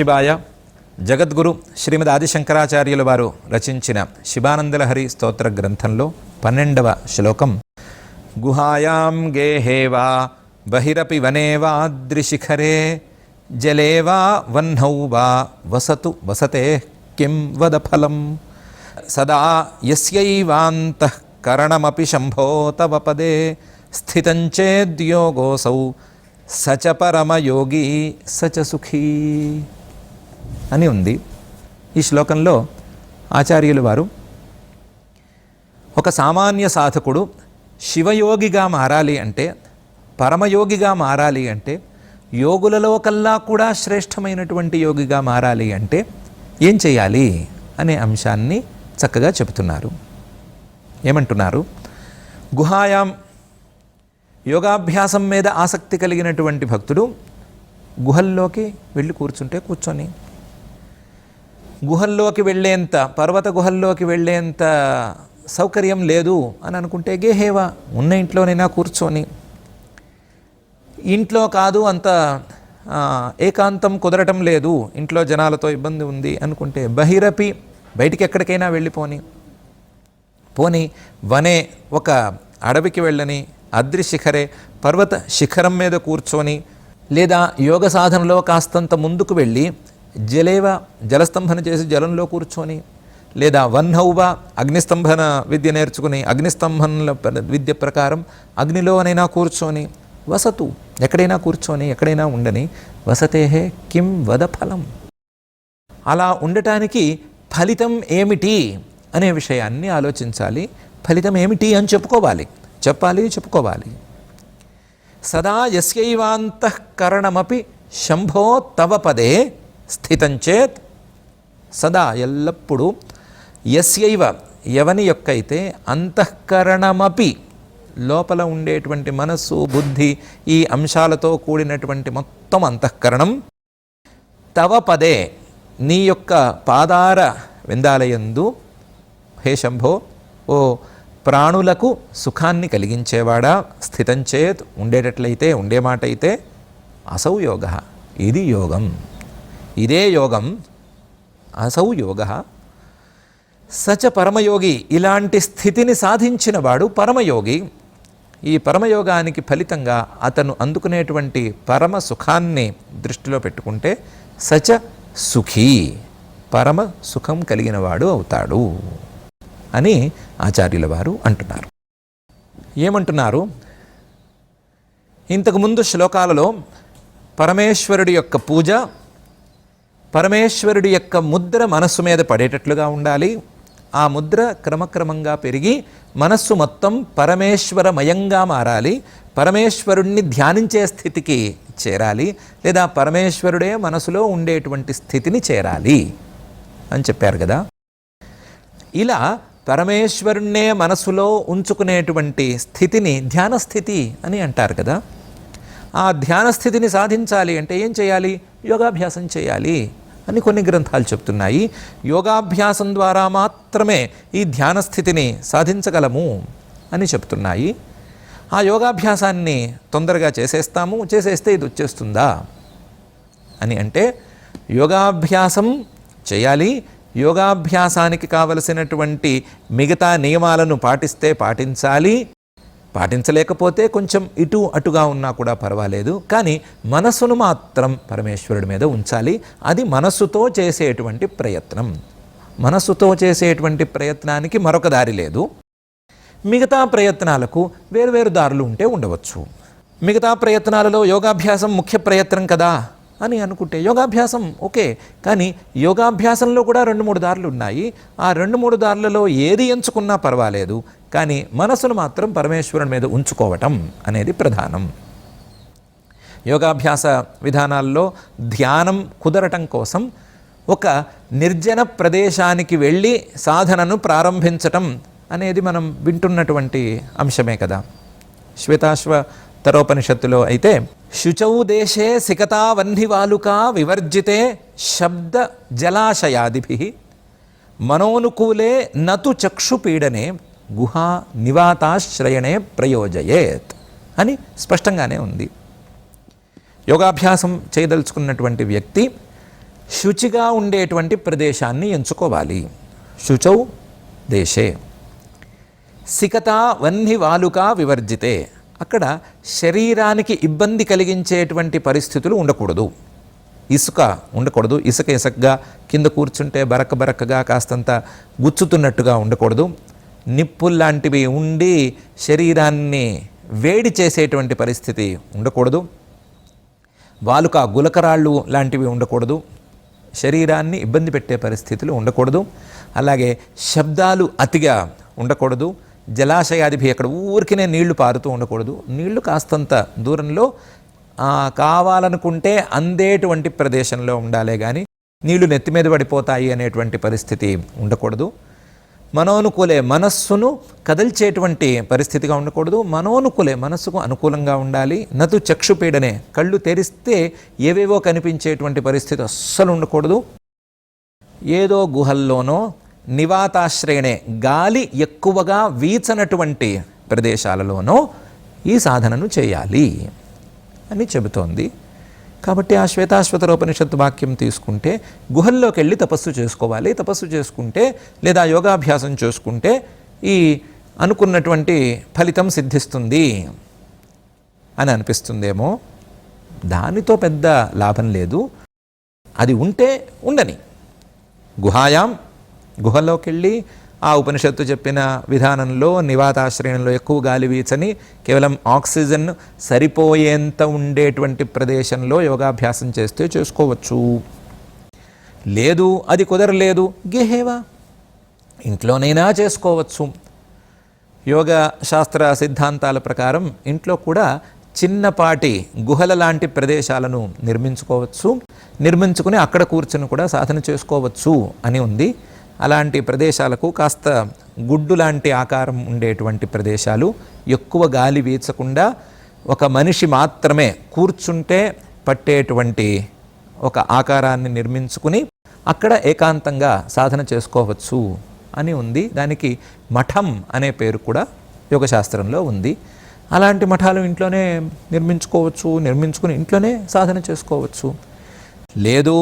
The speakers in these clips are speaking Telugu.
శివాయ జగద్గురు శ్రీమద్ ఆదిశంకరాచార్యుల వారు రచించిన శివానందలహరి స్తోత్ర గ్రంథంలో 12వ శ్లోకం. గుహాయాం గేహేవా బహిరపి వనేవా ద్రిశిఖరే జలేవా వహ్నౌ వా వసతు వసతే కిం వద ఫలం సదా యస్యైవాంతఃకరణమపి శంభో తవ పదే స్థితం చేద్యోగోసౌ సచ పరమయోగి సచ సుఖీ అని ఉంది. ఈ శ్లోకంలో ఆచార్యులు వారు ఒక సామాన్య సాధకుడు శివయోగిగా మారాలి అంటే, పరమయోగిగా మారాలి అంటే, యోగులలో కల్లా కూడా శ్రేష్టమైనటువంటి యోగిగా మారాలి అంటే ఏం చేయాలి అనే అంశాన్ని చక్కగా చెబుతున్నారు. ఏమంటున్నారు? గుహాయాం, యోగాభ్యాసం మీద ఆసక్తి కలిగినటువంటి భక్తుడు గుహల్లోకి వెళ్ళి కూర్చుంటే కూర్చొని, గుహల్లోకి వెళ్ళేంత, పర్వత గుహల్లోకి వెళ్ళేంత సౌకర్యం లేదు అని అనుకుంటే గేహేవా, ఉన్న ఇంట్లోనైనా కూర్చొని, ఇంట్లో కాదు అంత ఏకాంతం కుదరటం లేదు, ఇంట్లో జనాలతో ఇబ్బంది ఉంది అనుకుంటే బహిరపి, బయటికి ఎక్కడికైనా వెళ్ళిపోని, వనే, ఒక అడవికి వెళ్ళని, అద్రి శిఖరే, పర్వత శిఖరం మీద కూర్చొని, లేదా యోగ సాధనలో కాస్తంత ముందుకు వెళ్ళి జలేవ, జలస్తంభన చేసి జలంలో కూర్చొని, లేదా వహ్నౌవా, అగ్నిస్తంభన విద్య నేర్చుకుని అగ్నిస్తంభన విద్య ప్రకారం అగ్నిలోనైనా కూర్చొని, వసతు, ఎక్కడైనా కూర్చొని ఎక్కడైనా ఉండని, వసతేహే కిం వద ఫలం, అలా ఉండటానికి ఫలితం ఏమిటి అనే విషయాన్ని ఆలోచించాలి. ఫలితం ఏమిటి అని చెప్పుకోవాలి. సదా యస్యైవాంతఃకరణమపి శంభో తవ పదే స్థితం చేత్, సదా ఎల్లప్పుడూ, యస్యైవ, ఎవని యొక్కైతే, అంతఃకరణమపి, లోపల ఉండేటువంటి మనస్సు బుద్ధి ఈ అంశాలతో కూడినటువంటి మొత్తం అంతఃకరణం, తవ పదే, నీ యొక్క పాదార విందాలయందు, హే శంభో, ఓ ప్రాణులకు సుఖాన్ని కలిగించేవాడా, స్థితం చేత్, ఉండేటట్లయితే, ఉండే మాట అయితే, అసౌ యోగ, ఇది యోగం, ఇదే యోగం, అసౌ యోగ సచ పరమయోగి, ఇలాంటి స్థితిని సాధించిన వాడు పరమయోగి. ఈ పరమయోగానికి ఫలితంగా అతను అందుకునేటువంటి పరమ సుఖాన్ని దృష్టిలో పెట్టుకుంటే సచ సుఖీ, పరమ సుఖం కలిగిన వాడు అవుతాడు అని ఆచార్యుల వారు అంటున్నారు. ఏమంటున్నారు? ఇంతకుముందు శ్లోకాలలో పరమేశ్వరుడి యొక్క పూజ, పరమేశ్వరుడి యొక్క ముద్ర మనస్సు మీద పడేటట్లుగా ఉండాలి. ఆ ముద్ర క్రమక్రమంగా పెరిగి మనస్సు మొత్తం పరమేశ్వరమయంగా మారాలి, పరమేశ్వరుణ్ణి ధ్యానించే స్థితికి చేరాలి, లేదా పరమేశ్వరుడే మనసులో ఉండేటువంటి స్థితిని చేరాలి అని చెప్పారు కదా. ఇలా పరమేశ్వరుణ్ణే మనసులో ఉంచుకునేటువంటి స్థితిని ధ్యాన స్థితి అని అంటారు కదా. ఆ ధ్యాన స్థితిని సాధించాలి అంటే ఏం చేయాలి? యోగాభ్యాసం చేయాలి అని కొన్ని గ్రంథాలు చెప్తున్నాయి. యోగాభ్యాసం ద్వారా మాత్రమే ఈ ధ్యాన స్థితిని సాధించగలము అని చెప్తున్నాయి. ఆ యోగాభ్యాసాన్ని తొందరగా చేసేస్తే ఇది వచ్చేస్తుందా అని అంటే, యోగాభ్యాసం చేయాలి. యోగాభ్యాసానికి కావలసినటువంటి మిగతా నియమాలను పాటించాలి. పాటించలేకపోతే కొంచెం ఇటు అటుగా ఉన్నా కూడా పర్వాలేదు, కానీ మనస్సును మాత్రం పరమేశ్వరుడి మీద ఉంచాలి. అది మనస్సుతో చేసేటువంటి ప్రయత్నం. మనస్సుతో చేసేటువంటి ప్రయత్నానికి మరొక దారి లేదు. మిగతా ప్రయత్నాలకు వేరువేరు దారులు ఉంటే ఉండవచ్చు. మిగతా ప్రయత్నాలలో యోగాభ్యాసం ముఖ్య ప్రయత్నం కదా అని అనుకుంటే యోగాభ్యాసం ఓకే, కానీ యోగాభ్యాసంలో కూడా 2-3 దారులు ఉన్నాయి. ఆ 2-3 దారులలో ఏది ఎంచుకున్నా పర్వాలేదు, కానీ మనసును మాత్రం పరమేశ్వరుని మీద ఉంచుకోవటం అనేది ప్రధానం. యోగాభ్యాస విధానాల్లో ధ్యానం కుదరటం కోసం ఒక నిర్జన ప్రదేశానికి వెళ్ళి సాధనను ప్రారంభించటం అనేది మనం వింటున్నటువంటి అంశమే కదా. శ్వేతాశ్వతరోపనిషత్తులో అయితే, శుచౌ దేశే సికతా వహ్నివాలుకా వివర్జితే శబ్ద జలాశయాదిభిః మనోనుకూలే నతు చక్షుపీడనే గుహా నివాతాశ్రయణే ప్రయోజయేత్ అని స్పష్టంగానే ఉంది. యోగాభ్యాసం చేయదలుచుకున్నటువంటి వ్యక్తి శుచిగా ఉండేటువంటి ప్రదేశాన్ని ఎంచుకోవాలి. శుచౌ దేశే సికతా వహ్ని వాలుకా వివర్జితే, అక్కడ శరీరానికి ఇబ్బంది కలిగించేటువంటి పరిస్థితులు ఉండకూడదు. ఇసుక ఉండకూడదు. ఇసుకగా కింద కూర్చుంటే బరకగా కాస్తంత గుచ్చుతున్నట్టుగా ఉండకూడదు. నిప్పుల్లాంటివి ఉండి శరీరాన్ని వేడి చేసేటువంటి పరిస్థితి ఉండకూడదు. వాలుక గులకరాళ్ళు లాంటివి ఉండకూడదు. శరీరాన్ని ఇబ్బంది పెట్టే పరిస్థితులు ఉండకూడదు. అలాగే శబ్దాలు అతిగా ఉండకూడదు. జలాశయాదిభి, అక్కడ ఊరికినే నీళ్లు పారుతూ ఉండకూడదు. నీళ్లు కాస్తంత దూరంలో కావాలనుకుంటే అందేటువంటి ప్రదేశంలో ఉండాలే కానీ నీళ్లు నెత్తి మీద పడిపోతాయి అనేటువంటి పరిస్థితి ఉండకూడదు. మనోనుకూలే, మనస్సును కదల్చేటువంటి పరిస్థితిగా ఉండకూడదు. మనోనుకూలే, మనస్సుకు అనుకూలంగా ఉండాలి. నతు చక్షుపీడనే, కళ్ళు తెరిస్తే ఏవేవో కనిపించేటువంటి పరిస్థితి అస్సలు ఉండకూడదు. ఏదో గుహల్లోనో నివాతాశ్రయనే, గాలి ఎక్కువగా వీచనటువంటి ప్రదేశాలలోనో ఈ సాధనను చేయాలి అని చెబుతోంది. కాబట్టి ఆ శ్వేతాశ్వతరోపనిషత్తు వాక్యం తీసుకుంటే గుహల్లోకి వెళ్ళి తపస్సు చేసుకోవాలి. తపస్సు చేసుకుంటే లేదా యోగాభ్యాసం చేసుకుంటే ఈ అనుకున్నటువంటి ఫలితం సిద్ధిస్తుంది అని అనిపిస్తుందేమో. దానితో పెద్ద లాభం లేదు. అది ఉంటే ఉండని. గుహలోకి వెళ్ళి ఆ ఉపనిషత్తు చెప్పిన విధానంలో నివాతాశ్రయంలో ఎక్కువ గాలి వీచని కేవలం ఆక్సిజన్ సరిపోయేంత ఉండేటువంటి ప్రదేశంలో యోగాభ్యాసం చేస్తే చేసుకోవచ్చు. లేదు అది కుదరలేదు, గేహేవా, ఇంట్లోనైనా చేసుకోవచ్చు. యోగ శాస్త్ర సిద్ధాంతాల ప్రకారం ఇంట్లో కూడా చిన్నపాటి గుహల లాంటి ప్రదేశాలను నిర్మించుకుని అక్కడ కూర్చుని కూడా సాధన చేసుకోవచ్చు అని ఉంది. అలాంటి ప్రదేశాలకు కాస్త గుడ్డు లాంటి ఆకారం ఉండేటువంటి ప్రదేశాలు, ఎక్కువ గాలి వీచకుండా ఒక మనిషి మాత్రమే కూర్చుంటే పట్టేటువంటి ఒక ఆకారాన్ని నిర్మించుకుని అక్కడ ఏకాంతంగా సాధన చేసుకోవచ్చు అని ఉంది. దానికి మఠం అనే పేరు కూడా యోగశాస్త్రంలో ఉంది. అలాంటి మఠాలు ఇంట్లోనే నిర్మించుకుని ఇంట్లోనే సాధన చేసుకోవచ్చు. లేదు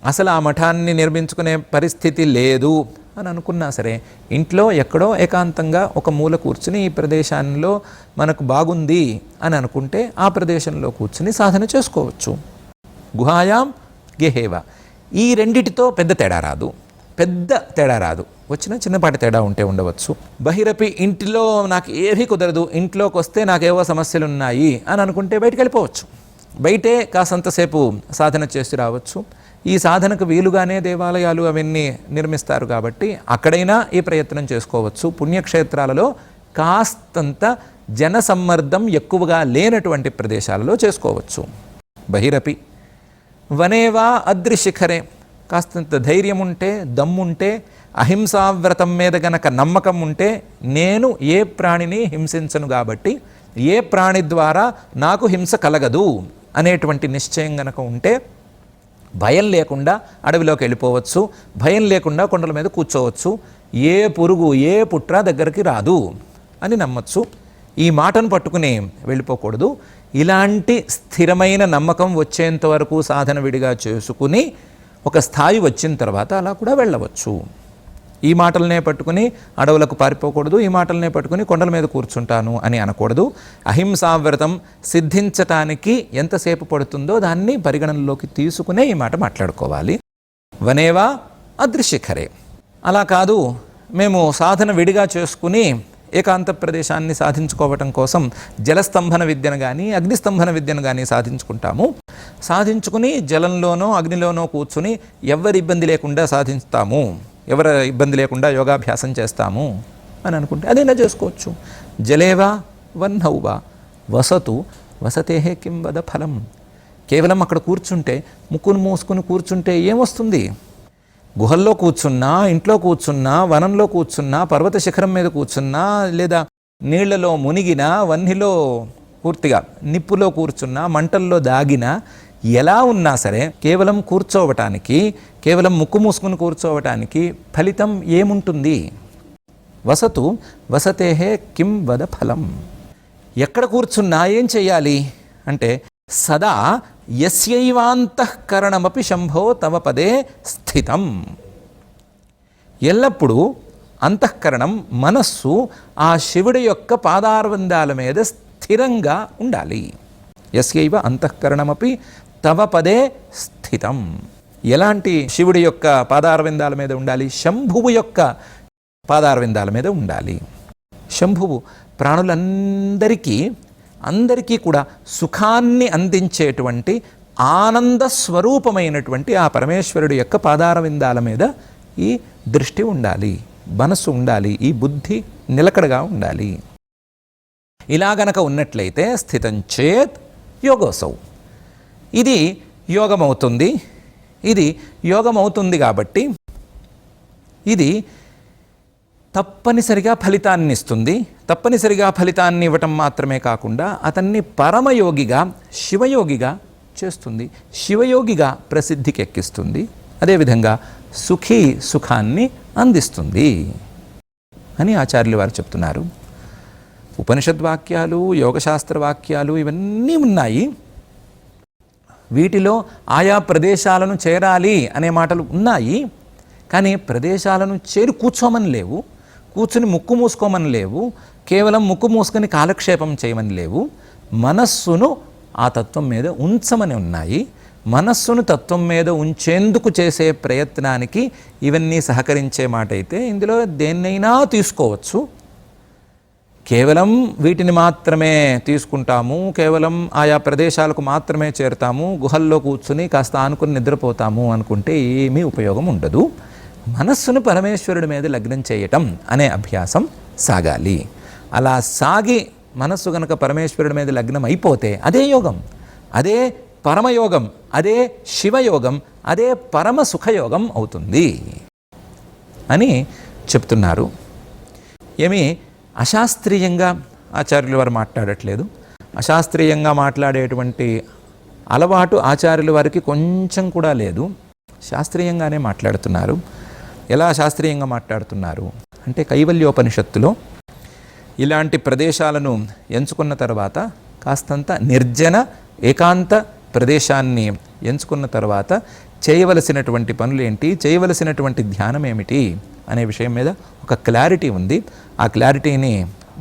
అసలు ఆ మఠాన్ని నిర్మించుకునే పరిస్థితి లేదు అని అనుకున్నా సరే ఇంట్లో ఎక్కడో ఏకాంతంగా ఒక మూల కూర్చుని ఈ ప్రదేశంలో మనకు బాగుంది అని అనుకుంటే ఆ ప్రదేశంలో కూర్చుని సాధన చేసుకోవచ్చు. గుహాయాం గేహేవ, ఈ రెండిటితో పెద్ద తేడా రాదు. వచ్చిన చిన్నపాటి తేడా ఉంటే ఉండవచ్చు. బహిరపి, ఇంటిలో నాకు ఏమీ కుదరదు, ఇంట్లోకి వస్తే నాకేవో సమస్యలు ఉన్నాయి అని అనుకుంటే బయటికి వెళ్ళిపోవచ్చు. బయటే కాసంతసేపు సాధన చేసి రావచ్చు. ఈ సాధనకు వీలుగానే దేవాలయాలు అవన్నీ నిర్మిస్తారు కాబట్టి అక్కడైనా ఈ ప్రయత్నం చేసుకోవచ్చు. పుణ్యక్షేత్రాలలో కాస్తంత జనసమ్మర్దం ఎక్కువగా లేనటువంటి ప్రదేశాలలో చేసుకోవచ్చు. బహిరపి వనేవా అద్రిశిఖరే, కాస్తంత ధైర్యం ఉంటే, దమ్ముంటే, అహింసావ్రతం మీద గనక నమ్మకం ఉంటే, నేను ఏ ప్రాణిని హింసించను కాబట్టి ఏ ప్రాణి ద్వారా నాకు హింస కలగదు అనేటువంటి నిశ్చయం గనక ఉంటే భయం లేకుండా అడవిలోకి వెళ్ళిపోవచ్చు. భయం లేకుండా కొండల మీద కూర్చోవచ్చు. ఏ పురుగు ఏ పుట్ర దగ్గరికి రాదు అని నమ్మచ్చు. ఈ మాటను పట్టుకుని వెళ్ళిపోకూడదు. ఇలాంటి స్థిరమైన నమ్మకం వచ్చేంత వరకు సాధన విడిగా చేసుకుని ఒక స్థాయి వచ్చిన తర్వాత అలా కూడా వెళ్ళవచ్చు. ఈ మాటలనే పట్టుకుని అడవులకు పారిపోకూడదు. ఈ మాటలనే పట్టుకుని కొండల మీద కూర్చుంటాను అని అనకూడదు. అహింసావ్రతం సిద్ధించటానికి ఎంతసేపు పడుతుందో దాన్ని పరిగణనలోకి తీసుకునే ఈ మాట మాట్లాడుకోవాలి. వనేవా అద్రిశిఖరే, అలా కాదు మేము సాధన విడిగా చేసుకుని ఏకాంత ప్రదేశాన్ని సాధించుకోవటం కోసం జలస్తంభన విద్యను కానీ అగ్నిస్తంభన విద్యను కానీ సాధించుకుని జలంలోనో అగ్నిలోనో కూర్చుని ఎవరి ఇబ్బంది లేకుండా సాధిస్తాము, ఎవరి ఇబ్బంది లేకుండా యోగాభ్యాసం చేస్తాము అని అనుకుంటే అదైనా చేసుకోవచ్చు. జలేవా వన్నౌవా వసతు వసతేహే కిం వద ఫలం. కేవలం అక్కడ కూర్చుంటే, ముక్కును మూసుకుని కూర్చుంటే ఏమొస్తుంది? గుహల్లో కూర్చున్నా, ఇంట్లో కూర్చున్నా, వనంలో కూర్చున్నా, పర్వత శిఖరం మీద కూర్చున్నా, లేదా నీళ్లలో మునిగినా, వన్నిలో పూర్తిగా నిప్పులో కూర్చున్నా, మంటల్లో దాగినా, ఎలా ఉన్నా సరే కేవలం కూర్చోవటానికి, కేవలం ముక్కు మూసుకుని కూర్చోవటానికి ఫలితం ఏముంటుంది? వసతు వసతేహే కిం వద ఫలం. ఎక్కడ కూర్చున్నా ఏం చేయాలి అంటే సదా యస్యైవాంతఃకరణమపి శంభో తవ పదే స్థితం. ఎల్లప్పుడూ అంతఃకరణం, మనస్సు ఆ శివుడి యొక్క పాదారవిందాల మీద స్థిరంగా ఉండాలి. యస్యైవ అంతఃకరణమపి తవ పదే స్థితం. ఎలాంటి శివుడి యొక్క పాదారవిందాల మీద ఉండాలి? శంభువు యొక్క పాదారవిందాల మీద ఉండాలి. శంభువు అందరికీ కూడా సుఖాన్ని అందించేటువంటి ఆనంద స్వరూపమైనటువంటి ఆ పరమేశ్వరుడి యొక్క పాదారవిందాల మీద ఈ దృష్టి ఉండాలి, మనస్సు ఉండాలి, ఈ బుద్ధి నిలకడగా ఉండాలి. ఇలా గనక ఉన్నట్లయితే స్థితం చేత్ యోగోసౌ, ఇది యోగమవుతుంది. ఇది యోగమవుతుంది కాబట్టి ఇది తప్పనిసరిగా ఫలితాన్ని ఇస్తుంది. తప్పనిసరిగా ఫలితాన్ని ఇవ్వటం మాత్రమే కాకుండా అతన్ని పరమయోగిగా, శివయోగిగా చేస్తుంది, శివయోగిగా ప్రసిద్ధికి ఎక్కిస్తుంది. అదేవిధంగా సుఖాన్ని అందిస్తుంది అని ఆచార్యులు వారు చెప్తున్నారు. ఉపనిషద్వాక్యాలు, యోగశాస్త్ర వాక్యాలు ఇవన్నీ ఉన్నాయి. వీటిలో ఆయా ప్రదేశాలను చేరాలి అనే మాటలు ఉన్నాయి. కానీ ప్రదేశాలను చేరి కూర్చోమని లేవు, కూర్చుని ముక్కు మూసుకోమని లేవు, కేవలం ముక్కు మూసుకొని కాలక్షేపం చేయమని లేవు. మనస్సును ఆ తత్వం మీద ఉంచమని ఉన్నాయి. మనస్సును తత్వం మీద ఉంచేందుకు చేసే ప్రయత్నానికి ఇవన్నీ సహకరించే మాట అయితే ఇందులో దేన్నైనా తీసుకోవచ్చు. కేవలం వీటిని మాత్రమే తీసుకుంటాము, కేవలం ఆయా ప్రదేశాలకు మాత్రమే చేరుతాము, గుహల్లో కూర్చుని కాస్త ఆనుకుని నిద్రపోతాము అనుకుంటే ఏమీ ఉపయోగం ఉండదు. మనస్సును పరమేశ్వరుడి మీద లగ్నం చేయటం అనే అభ్యాసం సాగాలి. అలా సాగి మనస్సు గనక పరమేశ్వరుడి మీద లగ్నం అయిపోతే అదే యోగం, అదే పరమయోగం, అదే శివయోగం, అదే పరమ సుఖయోగం అవుతుంది అని చెప్తున్నారు. ఏమీ అశాస్త్రీయంగా ఆచార్యుల వారు మాట్లాడట్లేదు. అశాస్త్రీయంగా మాట్లాడేటువంటి అలవాటు ఆచార్యుల వారికి కొంచెం కూడా లేదు. శాస్త్రీయంగానే మాట్లాడుతున్నారు. ఎలా శాస్త్రీయంగా మాట్లాడుతున్నారు అంటే కైవల్యోపనిషత్తులో ఇలాంటి ప్రదేశాలను ఎంచుకున్న తర్వాత కాస్తంత నిర్జన ఏకాంత ప్రదేశాన్ని ఎంచుకున్న తర్వాత చేయవలసినటువంటి పనులు ఏంటి, చేయవలసినటువంటి ధ్యానం ఏమిటి అనే విషయం మీద ఒక క్లారిటీ ఉంది. ఆ క్లారిటీని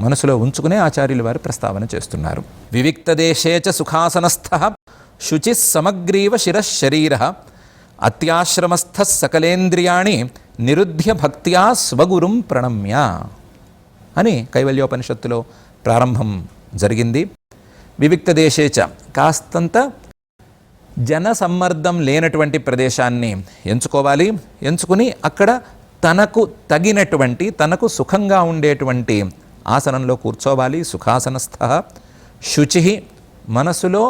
మనసులో ఉంచుకునే ఆచార్యులు వారు ప్రస్తావన చేస్తున్నారు. వివిక్తదేశే చ సుఖాసనస్థః శుచిః సమగ్రీవ శిరశరీరః అత్యాశ్రమస్థః సకలేంద్రియాణి నిరుధ్య భక్త్యా స్వగురుం ప్రణమ్య అని కైవల్యోపనిషత్తులో ప్రారంభం జరిగింది. వివిక్త దేశేచ కాస్తంత జన సమ్మర్దం లేనటువంటి ప్రదేశాన్ని ఎంచుకోవాలి. ఎంచుకుని అక్కడ తనకు తగినటువంటి, తనకు సుఖంగా ఉండేటువంటి ఆసనంలో కూర్చోవాలి. సుఖాసనస్థః శుచిః, మనసులో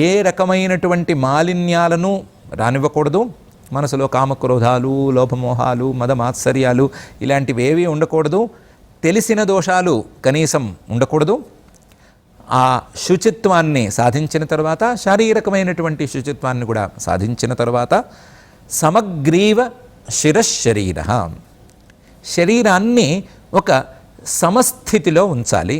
ఏ రకమైనటువంటి మాలిన్యాలను రానివ్వకూడదు. మనసులో కామక్రోధాలు, లోభమోహాలు, మదమాత్సర్యాలు ఇలాంటివేవీ ఉండకూడదు. తెలిసిన దోషాలు కనీసం ఉండకూడదు. ఆ శుచిత్వాన్ని సాధించిన తర్వాత, శారీరకమైనటువంటి శుచిత్వాన్ని కూడా సాధించిన తర్వాత సమగ్రీవ శిరశరీర, శరీరాన్ని ఒక సమస్థితిలో ఉంచాలి.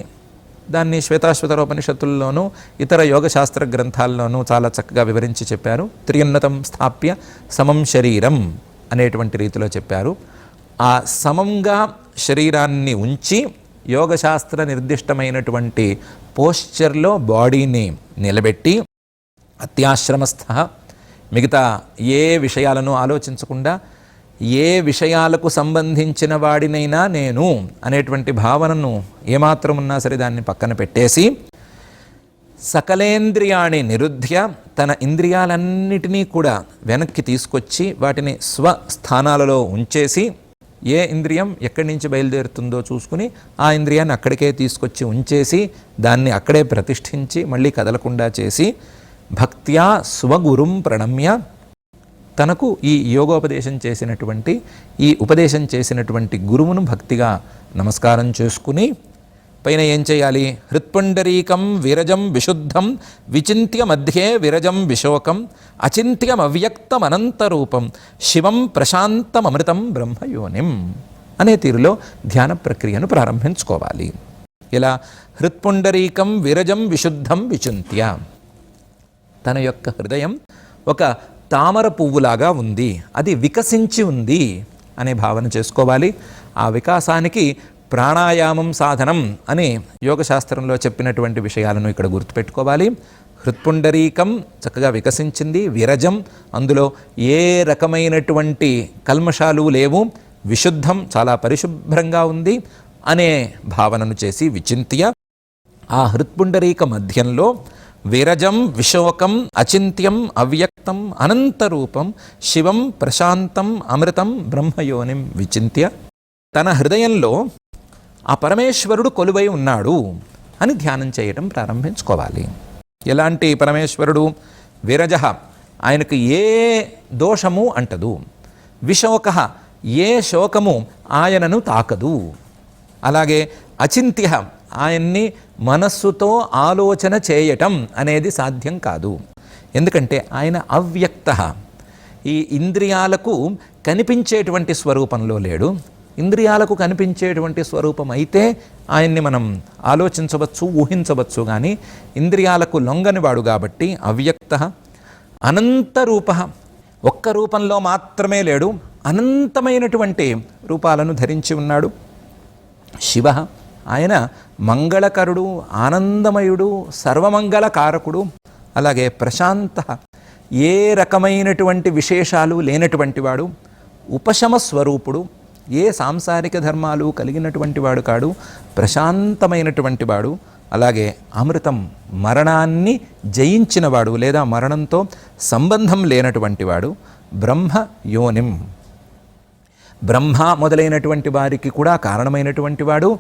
దాన్ని శ్వేతాశ్వతరోపనిషత్తుల్లోనూ ఇతర యోగశాస్త్ర గ్రంథాల్లోనూ చాలా చక్కగా వివరించి చెప్పారు. త్రియున్నతం స్థాప్య సమం శరీరం అనేటువంటి రీతిలో చెప్పారు. ఆ సమంగా శరీరాన్ని ఉంచి యోగశాస్త్ర నిర్దిష్టమైనటువంటి పోస్చర్లో బాడీని నిలబెట్టి అత్యాశ్రమస్థ, మిగతా ఏ విషయాలను ఆలోచించకుండా ఏ విషయాలకు సంబంధించిన వాడినైనా నేను అనేటువంటి భావనను ఏమాత్రం ఉన్నా సరే దాన్ని పక్కన పెట్టేసి సకలేంద్రియాణి నిరుధ్య, తన ఇంద్రియాలన్నిటినీ కూడా వెనక్కి తీసుకొచ్చి వాటిని స్వస్థానాలలో ఉంచేసి, ఏ ఇంద్రియం ఎక్కడి నుంచి బయలుదేరుతుందో చూసుకుని ఆ ఇంద్రియాన్ని అక్కడికే తీసుకొచ్చి ఉంచేసి దాన్ని అక్కడే ప్రతిష్ఠించి మళ్ళీ కదలకుండా చేసి భక్త్యా స్వగురుం ప్రణమ్య, తనకు ఈ యోగోపదేశం చేసినటువంటి, ఈ ఉపదేశం చేసినటువంటి గురువును భక్తిగా నమస్కారం చేసుకుని పైన ఏం చేయాలి? హృత్పుండరీకం విరజం విశుద్ధం విచింత్య మధ్యే విరజం విశోకం అచింత్యం అవ్యక్తం అనంతరూపం శివం ప్రశాంతమమృతం బ్రహ్మయోనిం అనే తీరులో ధ్యాన ప్రక్రియను ప్రారంభించుకోవాలి. ఇలా హృత్పుండరీకం విరజం విశుద్ధం విచింత్య, తన యొక్క హృదయం ఒక తామర పువ్వులాగా ఉంది, అది వికసించి ఉంది అనే భావన చేసుకోవాలి. ఆ వికాసానికి ప్రాణాయామం సాధనం అని యోగశాస్త్రంలో చెప్పినటువంటి విషయాలను ఇక్కడ గుర్తుపెట్టుకోవాలి. హృత్పుండరీకం చక్కగా వికసించింది, విరజం అందులో ఏ రకమైనటువంటి కల్మషాలు లేవు, విశుద్ధం చాలా పరిశుభ్రంగా ఉంది అనే భావనను చేసి విచింత్య ఆ హృత్పుండరీక మధ్యంలో విరజం విశోకం అచింత్యం అవ్యక్తం అనంతరూపం శివం ప్రశాంతం అమృతం బ్రహ్మయోనిం విచింత్య తన హృదయంలో ఆ పరమేశ్వరుడు కొలువై ఉన్నాడు అని ధ్యానం చేయడం ప్రారంభించుకోవాలి. ఎలాంటి పరమేశ్వరుడు? విరజ, ఆయనకు ఏ దోషము అంటదు. విశోక, ఏ శోకము ఆయనను తాకదు. అలాగే అచింత్య, ఆయన్ని మనస్సుతో ఆలోచన చేయటం అనేది సాధ్యం కాదు. ఎందుకంటే ఆయన అవ్యక్త, ఈ ఇంద్రియాలకు కనిపించేటువంటి స్వరూపంలో లేడు. ఇంద్రియాలకు కనిపించేటువంటి స్వరూపం అయితే ఆయన్ని మనం ఆలోచించవచ్చు, ఊహించవచ్చు. కానీ ఇంద్రియాలకు లొంగనివాడు కాబట్టి అవ్యక్త. అనంతరూప, ఒక్క రూపంలో మాత్రమే లేడు, అనంతమైనటువంటి రూపాలను ధరించి ఉన్నాడు. శివ, ఆయన మంగళకరుడు, ఆనందమయుడు, సర్వమంగళకారకుడు. అలాగే ప్రశాంత, ఏ రకమైనటువంటి విశేషాలు లేనటువంటి వాడు. ఉపశమ స్వరూపుడు, ఏ సాంసారిక ధర్మాలు కలిగినటువంటి వాడు కాడు, ప్రశాంతమైనటువంటి వాడు. అలాగే అమృతం, మరణాన్ని జయించినవాడు లేదా మరణంతో సంబంధం లేనటువంటి వాడు. బ్రహ్మ యోనిం, బ్రహ్మ మొదలైనటువంటి వారికి కూడా కారణమైనటువంటి వాడు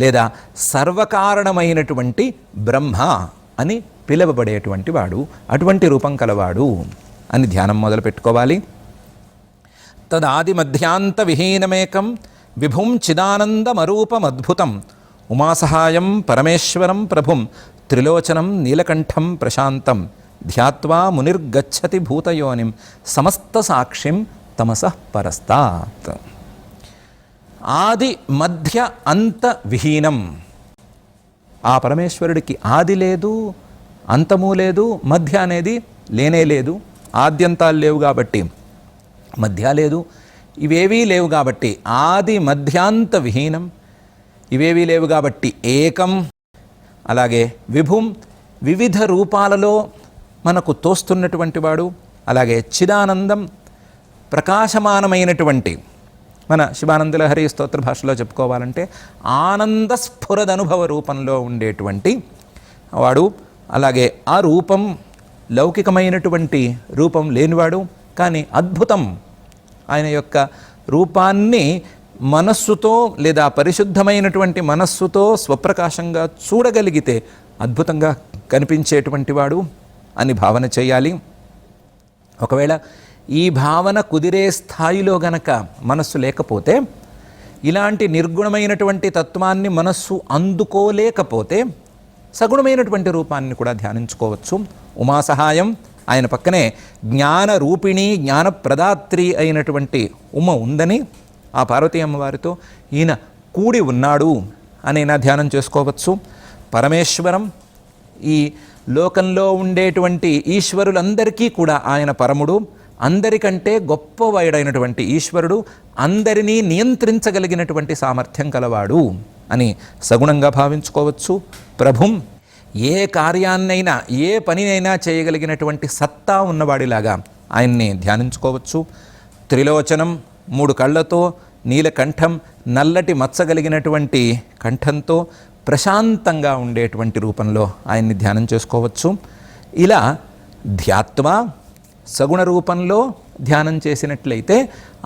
లేదా సర్వకారణమైనటువంటి బ్రహ్మ అని పిలువబడేటువంటి వాడు, అటువంటి రూపం కలవాడు అని ధ్యానం మొదలు పెట్టుకోవాలి. తదాది మధ్యాంత విహీనమేకం విభుం చిదానందమరూపమద్భుతం ఉమాసహాయం పరమేశ్వరం ప్రభుం త్రిలోచనం నీలకంఠం ప్రశాంతం ధ్యాత్వా మునిర్గచ్చతి భూతయోనిం సమస్త సాక్షిం తమసః పరస్తాత్. ఆది మధ్య అంత విహీనం, ఆ పరమేశ్వరుడికి ఆది లేదు, అంతము లేదు, మధ్య అనేది లేనే లేదు. ఆద్యంతాలు లేవు కాబట్టి మధ్య లేదు, ఇవేవీ లేవు కాబట్టి ఆది మధ్యాంత విహీనం, ఇవేవీ లేవు కాబట్టి ఏకం. అలాగే విభుం, వివిధ రూపాలలో మనకు తోస్తున్నటువంటి వాడు. అలాగే చిదానందం, ప్రకాశమానమైనటువంటి, మన శివానందలహరి స్తోత్ర భాషలో చెప్పుకోవాలంటే ఆనంద స్ఫురదనుభవ రూపంలో ఉండేటువంటి వాడు. అలాగే ఆ రూపం లౌకికమైనటువంటి రూపం లేనివాడు, కానీ అద్భుతం. ఆయన యొక్క రూపాన్ని మనస్సుతో లేదా పరిశుద్ధమైనటువంటి మనస్సుతో స్వప్రకాశంగా చూడగలిగితే అద్భుతంగా కనిపించేటువంటి వాడు అని భావన చేయాలి. ఒకవేళ ఈ భావన కుదిరే స్థాయిలో గనక మనస్సు లేకపోతే, ఇలాంటి నిర్గుణమైనటువంటి తత్వాన్ని మనస్సు అందుకోలేకపోతే సగుణమైనటువంటి రూపాన్ని కూడా ధ్యానించుకోవచ్చు. ఉమా సహాయం, ఆయన పక్కనే జ్ఞాన రూపిణి జ్ఞానప్రదాత్రి అయినటువంటి ఉమ ఉందని ఆ పార్వతీ అమ్మవారితో ఈయన కూడి ఉన్నాడు అనైనా ధ్యానం చేసుకోవచ్చు. పరమేశ్వరం, ఈ లోకంలో ఉండేటువంటి ఈశ్వరులందరికీ కూడా ఆయన పరముడు, అందరికంటే గొప్పవాడైనటువంటి ఈశ్వరుడు, అందరినీ నియంత్రించగలిగినటువంటి సామర్థ్యం కలవాడు అని సగుణంగా భావించుకోవచ్చు. ప్రభుం, ఏ కార్యాన్నైనా ఏ పనినైనా చేయగలిగినటువంటి సత్తా ఉన్నవాడిలాగా ఆయన్ని ధ్యానించుకోవచ్చు. త్రిలోచనం, 3 కళ్ళతో, నీలకంఠం, నల్లటి మచ్చగలిగినటువంటి కంఠంతో ప్రశాంతంగా ఉండేటువంటి రూపంలో ఆయన్ని ధ్యానం చేసుకోవచ్చు. ఇలా ధ్యాత్వా సగుణ రూపంలో ధ్యానం చేసినట్లయితే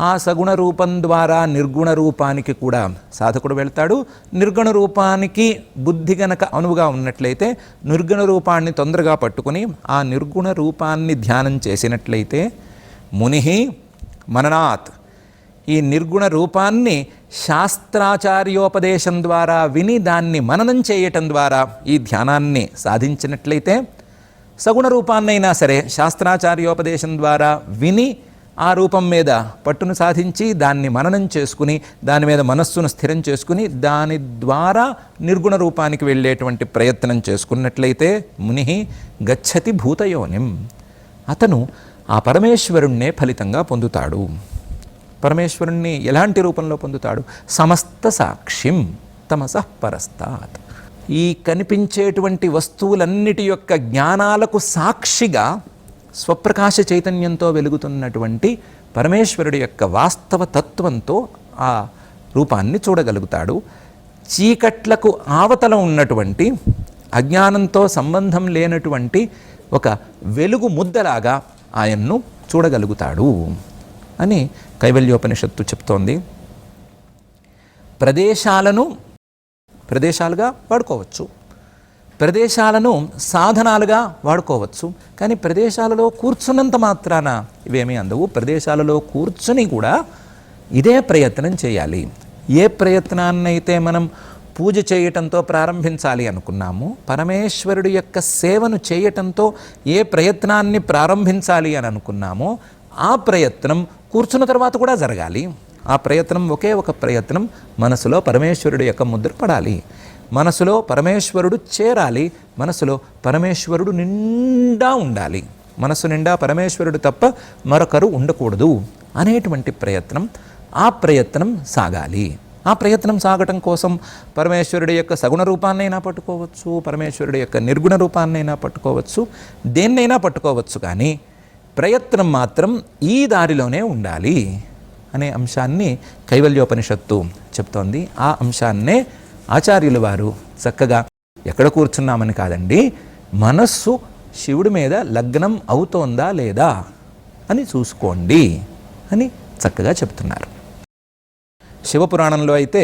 ఆ సగుణ రూపం ద్వారా నిర్గుణ రూపానికి కూడా సాధకుడు వెళ్తాడు. నిర్గుణ రూపానికి బుద్ధి గనక అనువుగా ఉన్నట్లయితే నిర్గుణ రూపాన్ని తొందరగా పట్టుకుని ఆ నిర్గుణ రూపాన్ని ధ్యానం చేసినట్లయితే మునిహి మననాత్, ఈ నిర్గుణ రూపాన్ని శాస్త్రాచార్యోపదేశం ద్వారా విని దాన్ని మననం చేయటం ద్వారా ఈ ధ్యానాన్ని సాధించినట్లయితే, సగుణ రూపాన్నైనా సరే శాస్త్రాచార్యోపదేశం ద్వారా విని ఆ రూపం మీద పట్టును సాధించి దాన్ని మననం చేసుకుని దాని మీద మనస్సును స్థిరం చేసుకుని దాని ద్వారా నిర్గుణ రూపానికి వెళ్ళేటువంటి ప్రయత్నం చేసుకున్నట్లయితే ముని గచ్చతి భూతయోనిం, అతను ఆ పరమేశ్వరుణ్ణే ఫలితంగా పొందుతాడు. పరమేశ్వరుణ్ణి ఎలాంటి రూపంలో పొందుతాడు? సమస్త సాక్షిం తమసః పరస్తాత్. ఈ కనిపించేటువంటి వస్తువులన్నిటి యొక్క జ్ఞానాలకు సాక్షిగా స్వప్రకాశ చైతన్యంతో వెలుగుతున్నటువంటి పరమేశ్వరుడి యొక్క వాస్తవ తత్వంతో ఆ రూపాన్ని చూడగలుగుతాడు. చీకట్లకు ఆవతల ఉన్నటువంటి అజ్ఞానంతో సంబంధం లేనటువంటి ఒక వెలుగు ముద్దలాగా ఆయన్ను చూడగలుగుతాడు అని కైవల్యోపనిషత్తు చెప్తోంది. ప్రదేశాలుగా వాడుకోవచ్చు, ప్రదేశాలను సాధనాలుగా వాడుకోవచ్చు. కానీ ప్రదేశాలలో కూర్చున్నంత మాత్రాన ఇవేమీ అందవు. ప్రదేశాలలో కూర్చుని కూడా ఇదే ప్రయత్నం చేయాలి. ఏ ప్రయత్నాన్నైతే మనం పూజ చేయటంతో ప్రారంభించాలి అనుకున్నామో, పరమేశ్వరుడి యొక్క సేవను చేయటంతో ఏ ప్రయత్నాన్ని ప్రారంభించాలి అని అనుకున్నామో ఆ ప్రయత్నం కూర్చున్న తర్వాత కూడా జరగాలి. ఆ ప్రయత్నం ఒకే ఒక ప్రయత్నం, మనసులో పరమేశ్వరుడి యొక్క ముద్ర పడాలి, మనసులో పరమేశ్వరుడు చేరాలి, మనసులో పరమేశ్వరుడు నిండా ఉండాలి, మనసు నిండా పరమేశ్వరుడు తప్ప మరొకరు ఉండకూడదు అనేటువంటి ప్రయత్నం. ఆ ప్రయత్నం సాగాలి. ఆ ప్రయత్నం సాగటం కోసం పరమేశ్వరుడి యొక్క సగుణ రూపాన్నైనా పట్టుకోవచ్చు, పరమేశ్వరుడి యొక్క నిర్గుణ రూపాన్నైనా పట్టుకోవచ్చు, దేన్నైనా పట్టుకోవచ్చు. కానీ ప్రయత్నం మాత్రం ఈ దారిలోనే ఉండాలి అనే అంశాన్ని కైవల్యోపనిషత్తు చెప్తోంది. ఆ అంశాన్నే ఆచార్యుల వారు చక్కగా ఎక్కడ కూర్చున్నామని కాదండి, మనస్సు శివుడి మీద లగ్నం అవుతోందా లేదా అని చూసుకోండి అని చక్కగా చెప్తున్నారు. శివపురాణంలో అయితే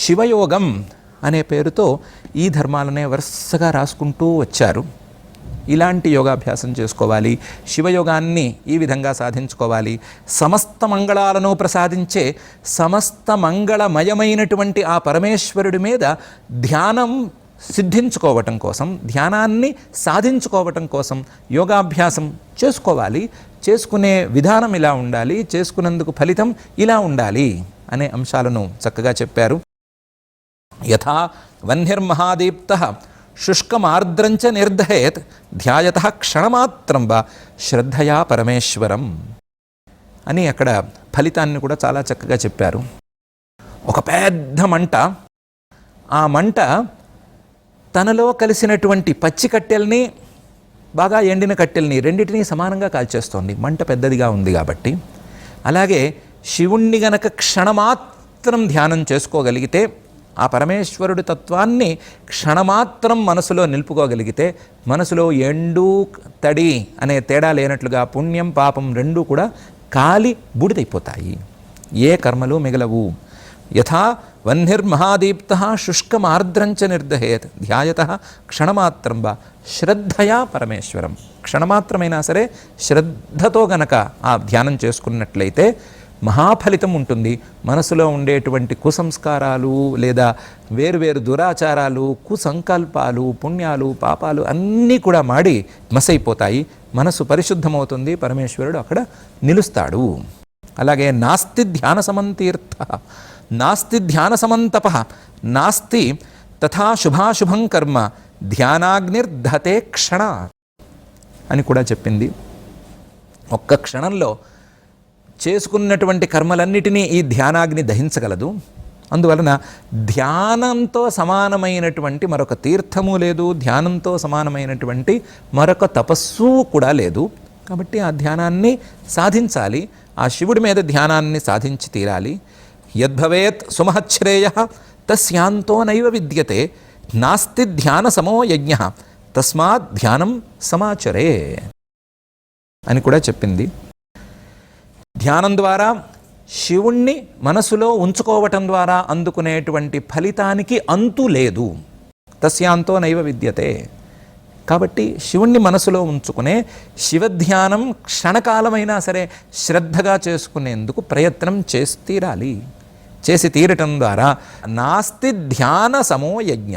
శివయోగం అనే పేరుతో ఈ ధర్మాలనే వరుసగా రాసుకుంటూ వచ్చారు. ఇలాంటి యోగాభ్యాసం చేసుకోవాలి, శివయోగాన్ని ఈ విధంగా సాధించుకోవాలి, సమస్త మంగళాలను ప్రసాదించే సమస్త మంగళమయమైనటువంటి ఆ పరమేశ్వరుడి మీద ధ్యానం సిద్ధించుకోవటం కోసం, ధ్యానాన్ని సాధించుకోవటం కోసం యోగాభ్యాసం చేసుకోవాలి. చేసుకునే విధానం ఇలా ఉండాలి, చేసుకున్నందుకు ఫలితం ఇలా ఉండాలి అనే అంశాలను చక్కగా చెప్పారు. యథా వహ్నిర్మహాదీప్తః శుష్కమార్ద్రంచ నిర్దహేత్ ధ్యాయతః క్షణమాత్రం వా శ్రద్ధయా పరమేశ్వరం అని అక్కడ ఫలితాన్ని కూడా చాలా చక్కగా చెప్పారు. ఒక పెద్ద మంట, ఆ మంట తనలో కలిసినటువంటి పచ్చి కట్టెల్ని, బాగా ఎండిన కట్టెల్ని రెండింటినీ సమానంగా కాల్చేస్తోంది. మంట పెద్దదిగా ఉంది కాబట్టి. అలాగే శివుణ్ణి గనక క్షణమాత్రం ధ్యానం చేసుకోగలిగితే, ఆ పరమేశ్వరుడి తత్వాన్ని క్షణమాత్రం మనసులో నిలుపుకోగలిగితే, మనసులో ఎండు తడి అనే తేడా లేనట్లుగా పుణ్యం పాపం రెండూ కూడా కాలి బూడిదైపోతాయి, ఏ కర్మలు మిగలవు. యథా వహ్నిర్మహాదీప్తః శుష్కమార్ద్రంచ నిర్దహేత్ ధ్యాయతః క్షణమాత్రం వా శ్రద్ధయా పరమేశ్వరం. క్షణమాత్రమైనా సరే శ్రద్ధతో గనక ఆ ధ్యానం చేసుకున్నట్లయితే మహాఫలితం ఉంటుంది. మనసులో ఉండేటువంటి కుసంస్కారాలు లేదా వేరువేరు దురాచారాలు, కుసంకల్పాలు, పుణ్యాలు, పాపాలు అన్నీ కూడా మాడి మసైపోతాయి. మనసు పరిశుద్ధమవుతుంది, పరమేశ్వరుడు అక్కడ నిలుస్తాడు. అలాగే నాస్తి ధ్యాన సమంతీర్థ, నాస్తి ధ్యాన సమంతప, నాస్తి తథా శుభాశుభం కర్మ ధ్యానాగ్నిర్ధతే క్షణ అని కూడా చెప్పింది. ఒక్క క్షణంలో చేసుకున్నటువంటి కర్మలన్నిటినీ ఈ ధ్యానాగ్ని దహించగలదు. అందువలన ధ్యానంతో సమానమైనటువంటి మరొక తీర్థము లేదు, ధ్యానంతో సమానమైనటువంటి మరొక తపస్సు కూడా లేదు. కాబట్టి ఆ ధ్యానాన్ని సాధించాలి, ఆ శివుడి మీద ధ్యానాన్ని సాధించి తీరాలి. యద్భవేత్ సుమహశ్రేయః తస్యాంతో నైవ విద్యతే నాస్తి ధ్యాన సమో యజ్ఞః తస్మాత్ ధ్యానం సమాచరే అని కూడా చెప్పింది. ధ్యానం ద్వారా శివుణ్ణి మనసులో ఉంచుకోవటం ద్వారా అందుకునేటువంటి ఫలితానికి అంతు లేదు. తస్యాంతో నైవ విద్యతే. కాబట్టి శివుణ్ణి మనసులో ఉంచుకునే శివధ్యానం క్షణకాలమైనా సరే శ్రద్ధగా చేసుకునేందుకు ప్రయత్నం చేసి తీరాలి. చేసి తీరటం ద్వారా నాస్తి ధ్యాన సమో యజ్ఞ,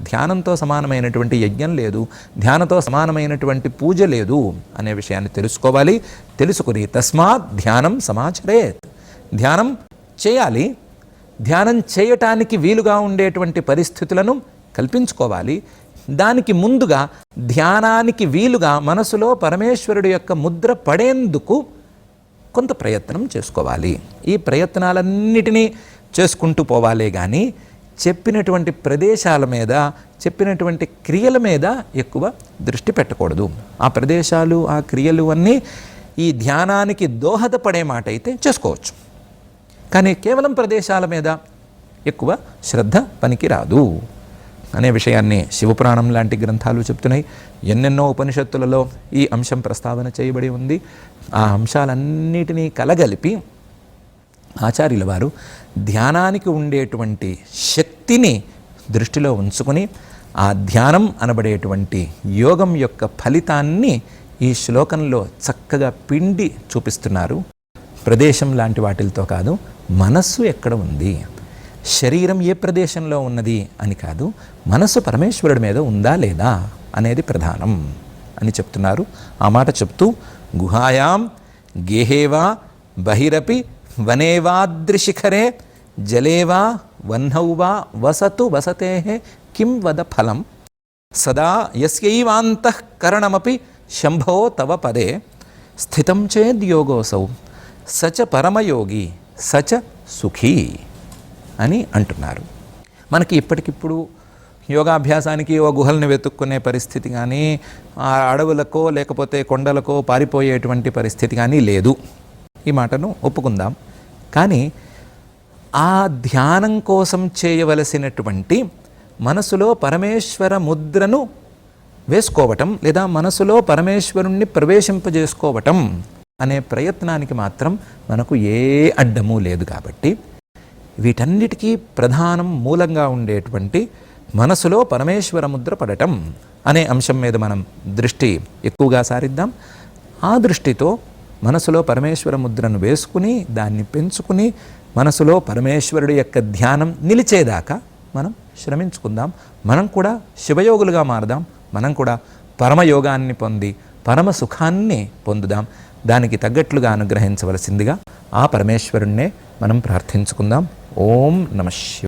ధ్యానంతో సమానమైనటువంటి యజ్ఞం లేదు, ధ్యానంతో సమానమైనటువంటి పూజ లేదు అనే విషయాన్ని తెలుసుకోవాలి. తెలుసుకుని తస్మాత్ ధ్యానం సమాచరేత్, ధ్యానం చేయాలి. ధ్యానం చేయటానికి వీలుగా ఉండేటువంటి పరిస్థితులను కల్పించుకోవాలి. దానికి ముందుగా ధ్యానానికి వీలుగా మనసులో పరమేశ్వరుడి యొక్క ముద్ర పడేందుకు కొంత ప్రయత్నం చేసుకోవాలి. ఈ ప్రయత్నాలన్నిటినీ చేసుకుంటూ పోవాలే కానీ చెప్పినటువంటి ప్రదేశాల మీద, చెప్పినటువంటి క్రియల మీద ఎక్కువ దృష్టి పెట్టకూడదు. ఆ ప్రదేశాలు, ఆ క్రియలు అన్నీ ఈ ధ్యానానికి దోహదపడే మాట అయితే చేసుకోవచ్చు, కానీ కేవలం ప్రదేశాల మీద ఎక్కువ శ్రద్ధ పనికి రాదు అనే విషయాన్ని శివపురాణం లాంటి గ్రంథాలు చెప్తున్నాయి. ఎన్నెన్నో ఉపనిషత్తులలో ఈ అంశం ప్రస్తావన చేయబడి ఉంది. ఆ అంశాలన్నిటినీ కలగలిపి ఆచార్యుల వారు ధ్యానానికి ఉండేటువంటి శక్తిని దృష్టిలో ఉంచుకొని ఆ ధ్యానం అనబడేటువంటి యోగం యొక్క ఫలితాన్ని ఈ శ్లోకంలో చక్కగా పిండి చూపిస్తున్నారు. ప్రదేశం లాంటి వాటితో కాదు, మనస్సు ఎక్కడ ఉంది, శరీరం ఏ ప్రదేశంలో ఉన్నది అని కాదు, మనస్సు పరమేశ్వరుడి మీద ఉందా లేదా అనేది ప్రధానం అని చెప్తున్నారు. ఆ మాట చెప్తూ గుహాయాం గేహేవా బహిరపి వనేవాద్రిశిఖరే జలేవా వహ్నౌవా వసతు వసతే కిం వద ఫలం సదా యస్యైవాంతఃకరణమపి శంభో తవ పదే స్థితం చేద్యోగోసౌ సచ పరమయోగి సచ సుఖీ అని అంటున్నారు. మనకి ఇప్పటికిప్పుడు యోగాభ్యాసానికి ఓ గుహల్ని వెతుక్కునే పరిస్థితి కానీ, ఆ అడవులకో లేకపోతే కొండలకో పారిపోయేటువంటి పరిస్థితి కానీ లేదు. ఈ మాటను ఒప్పుకుందాం. కానీ ఆ ధ్యానం కోసం చేయవలసినటువంటి మనసులో పరమేశ్వర ముద్రను వేసుకోవటం లేదా మనసులో పరమేశ్వరుణ్ణి ప్రవేశింపజేసుకోవటం అనే ప్రయత్నానికి మాత్రం మనకు ఏ అడ్డము లేదు. కాబట్టి వీటన్నిటికీ ప్రధానం మూలంగా ఉండేటువంటి మనసులో పరమేశ్వర ముద్ర పడటం అనే అంశం మీద మనం దృష్టి ఎక్కువగా సారిద్దాం. ఆ దృష్టితో మనసులో పరమేశ్వర ముద్రను వేసుకుని దాన్ని పెంచుకుని మనసులో పరమేశ్వరుడి యొక్క ధ్యానం నిలిచేదాకా మనం శ్రమించుకుందాం. మనం కూడా శివయోగులుగా మారదాం. మనం కూడా పరమయోగాన్ని పొంది పరమ సుఖాన్ని పొందుదాం. దానికి తగ్గట్లుగా అనుగ్రహించవలసిందిగా ఆ పరమేశ్వరుణ్ణే మనం ప్రార్థించుకుందాం. ఓం నమః శివాయ.